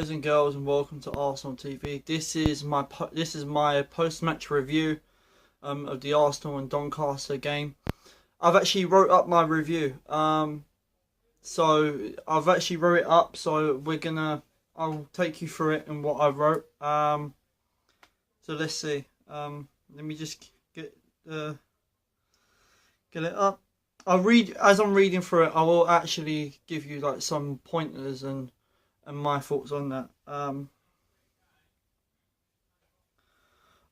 boys and girls, and welcome to Arsenal TV. This is my post-match review of the Arsenal and Doncaster game. I've actually wrote up my review. So I've actually wrote it up. So I'll take you through it and what I wrote. So let's see. Let me just get it up. I'll read as I'm reading through it. I will actually give you like some pointers and my thoughts on that.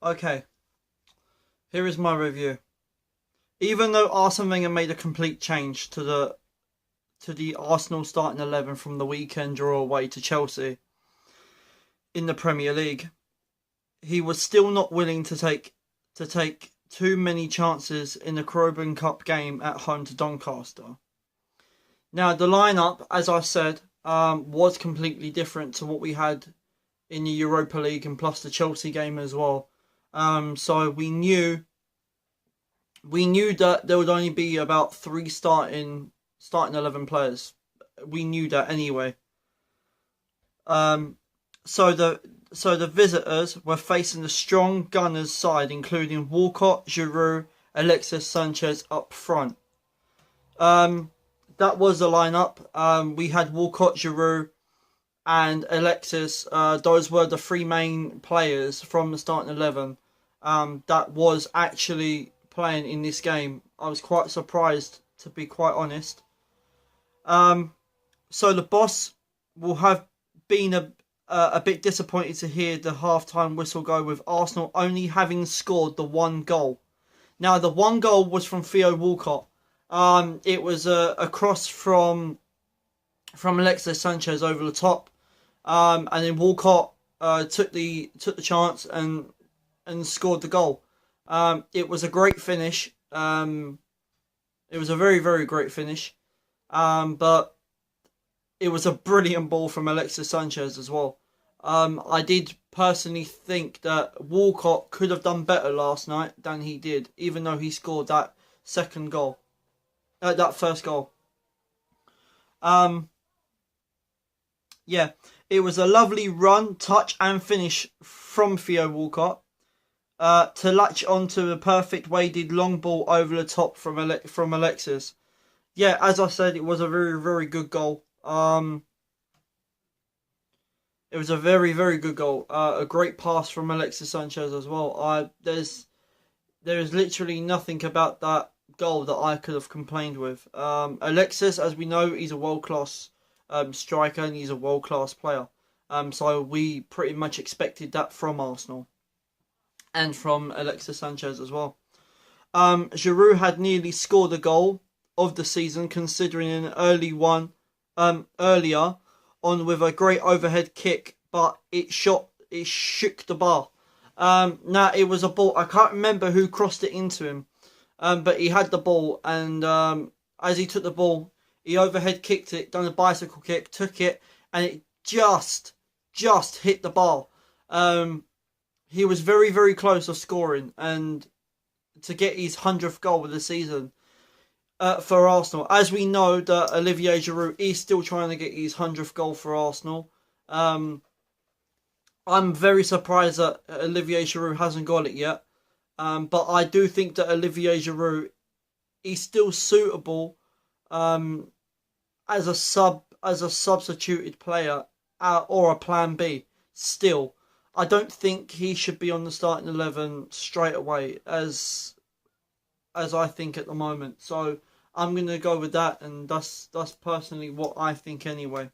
Okay, here is my review. Even though Arsene Wenger made a complete change to the Arsenal starting 11 from the weekend draw away to Chelsea in the Premier League, he was still not willing to take too many chances in the Carabao Cup game at home to Doncaster. Now, the lineup, as I said, was completely different to what we had in the Europa League and plus the Chelsea game as well. So we knew that there would only be about 3 starting 11 players. We knew that anyway. So the visitors were facing the strong Gunners side, including Walcott, Giroud, Alexis Sanchez up front. That was the lineup. We had Walcott, Giroud, and Alexis. Those were the 3 main players from the starting 11 that was actually playing in this game. I was quite surprised, to be quite honest. So the boss will have been a bit disappointed to hear the half-time whistle go, with Arsenal only having scored the 1 goal. Now, the 1 goal was from Theo Walcott. It was a cross from Alexis Sanchez over the top, and then Walcott took the chance and scored the goal. It was a great finish. It was a very, very great finish. But it was a brilliant ball from Alexis Sanchez as well. I did personally think that Walcott could have done better last night than he did, even though he scored that second goal. That first goal. Yeah, it was a lovely run, touch and finish from Theo Walcott to latch onto a perfect weighted long ball over the top from Alexis. Yeah, as I said, it was a very, very good goal. It was a very, very good goal. A great pass from Alexis Sanchez as well. There is literally nothing about that goal that I could have complained with. Alexis, as we know, he's a world-class striker and he's a world-class player. So we pretty much expected that from Arsenal and from Alexis Sanchez as well. Giroud had nearly scored a goal of the season, considering an early one earlier on with a great overhead kick, but it shook the bar. Now, it was a ball. I can't remember who crossed it into him. But he had the ball, and as he took the ball, he overhead kicked it, done a bicycle kick, took it, and it just hit the bar. He was very, very close to scoring, and to get his 100th goal of the season for Arsenal. As we know that Olivier Giroud is still trying to get his 100th goal for Arsenal. I'm very surprised that Olivier Giroud hasn't got it yet. But I do think that Olivier Giroud is still suitable as a substituted player or a plan B. Still, I don't think he should be on the starting 11 straight away as I think at the moment. So I'm going to go with that, and that's personally what I think anyway.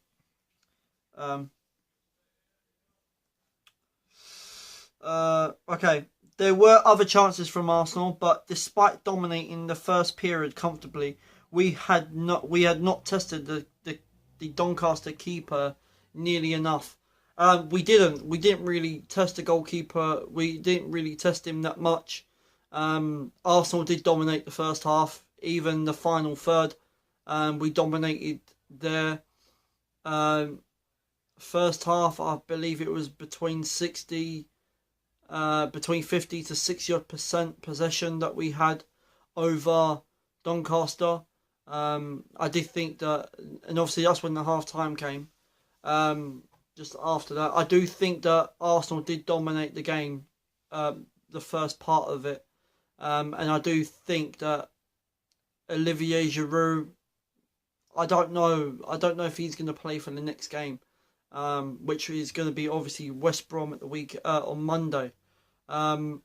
Okay. There were other chances from Arsenal, but despite dominating the first period comfortably, we had not tested the Doncaster keeper nearly enough. We didn't really test the goalkeeper. We didn't really test him that much. Arsenal did dominate the first half, even the final third. We dominated their first half. I believe it was between 50 to 60% possession that we had over Doncaster. I did think that, and obviously that's when the half time came. just after that. I do think that Arsenal did dominate the game, the first part of it, and I do think that Olivier Giroud. I don't know. I don't know if he's going to play for the next game, which is going to be obviously West Brom at the week on Monday. But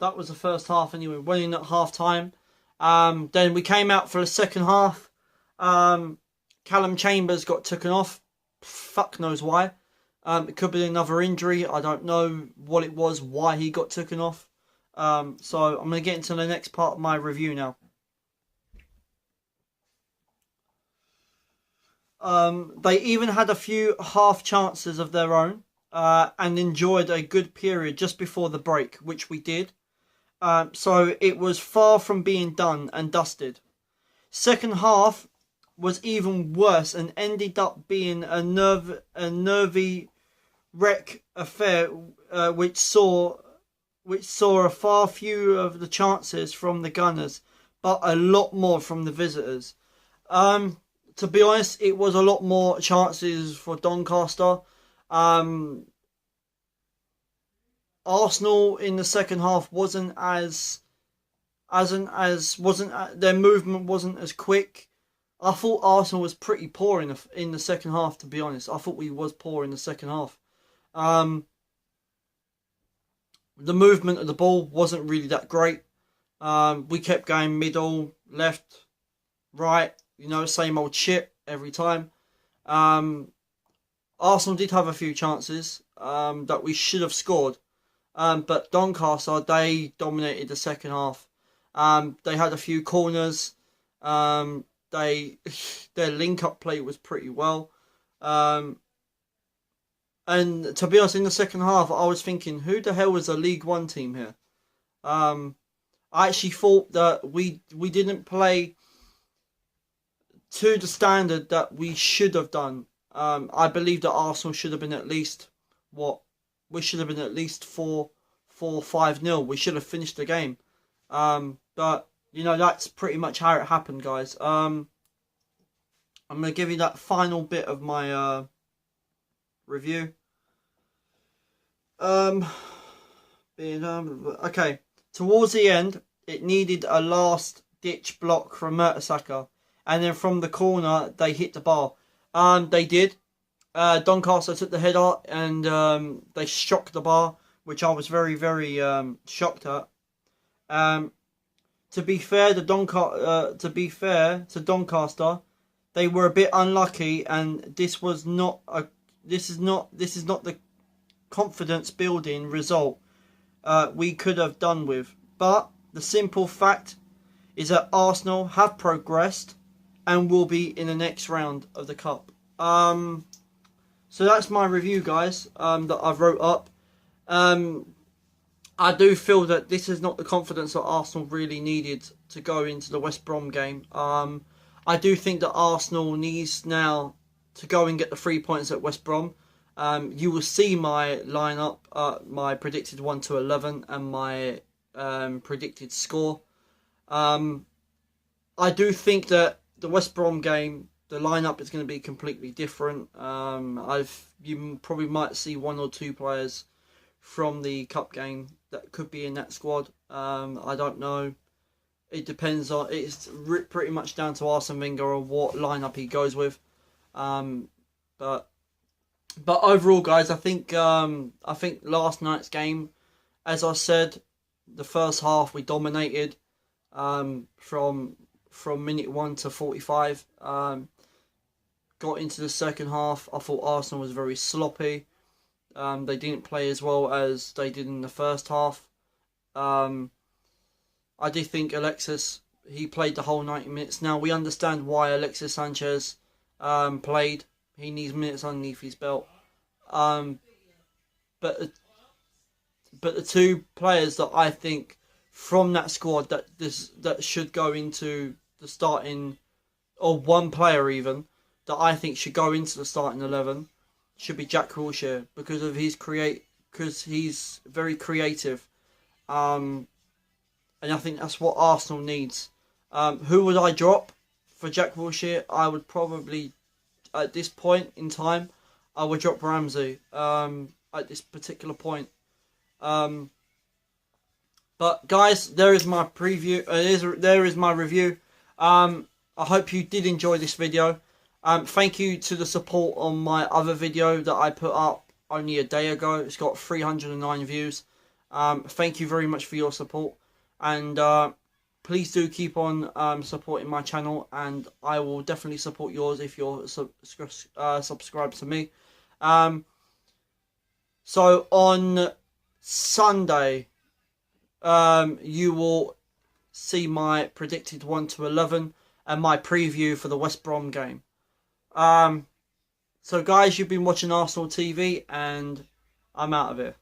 that was the first half anyway. Winning at half time. Then we came out for the second half. Callum Chambers got taken off. Fuck knows why. It could be another injury. I don't know what it was, why he got taken off. So I'm going to get into the next part of my review now. They even had a few half chances of their own and enjoyed a good period just before the break, which we did. So it was far from being done and dusted. Second half was even worse and ended up being a nervy wreck affair, which saw a far few of the chances from the Gunners, but a lot more from the visitors. To be honest, it was a lot more chances for Doncaster. Arsenal in the second half their movement wasn't as quick. I thought Arsenal was pretty poor in the second half. To be honest, I thought we was poor in the second half. The movement of the ball wasn't really that great. We kept going middle, left, right. Same old shit every time. Arsenal did have a few chances that we should have scored. But Doncaster, they dominated the second half. They had a few corners. Their link-up play was pretty well. And to be honest, in the second half, I was thinking, who the hell is a League One team here? I actually thought that we didn't play to the standard that we should have done. I believe that Arsenal should have been at least 4-5-0. We should have finished the game. But that's pretty much how it happened, guys. I'm gonna give you that final bit of my review. Okay. Towards the end, it needed a last ditch block from Mertesacker. And then from the corner, they hit the bar. They did. Doncaster took the header and they struck the bar, which I was very, very shocked at. To be fair to Doncaster, they were a bit unlucky, and this is not the confidence building result we could have done with. But the simple fact is that Arsenal have progressed and will be in the next round of the Cup. So that's my review, guys, that I've wrote up. I do feel that this is not the confidence that Arsenal really needed to go into the West Brom game. I do think that Arsenal needs now to go and get the 3 points at West Brom. You will see my lineup, my predicted 1-11 and my predicted score. I do think that the West Brom game, the lineup is going to be completely different. You probably might see one or two players from the cup game that could be in that squad. I don't know. It depends on. It's pretty much down to Arsene Wenger on what lineup he goes with. But overall, guys, I think last night's game, as I said, the first half we dominated from minute 1 to 45. Got into the second half. I thought Arsenal was very sloppy. They didn't play as well as they did in the first half. I do think Alexis, he played the whole 90 minutes. Now, we understand why Alexis Sanchez played. He needs minutes underneath his belt. But the two players that I think from that squad that should go into the starting, or one player even, that I think should go into the starting 11 should be Jack Wilshere, because he's very creative. And I think that's what Arsenal needs. Who would I drop for Jack Wilshere? I would probably at this point in time, I would drop Ramsey at this particular point. But guys, there is my preview. There is my review. I hope you did enjoy this video. Thank you to the support on my other video that I put up only a day ago. It's got 309 views. Thank you very much for your support, and please do keep on supporting my channel, and I will definitely support yours if you're subscribed to me. So on Sunday, you will see my predicted 1 to 11 and my preview for the West Brom game. So guys, you've been watching Arsenal TV, and I'm out of here.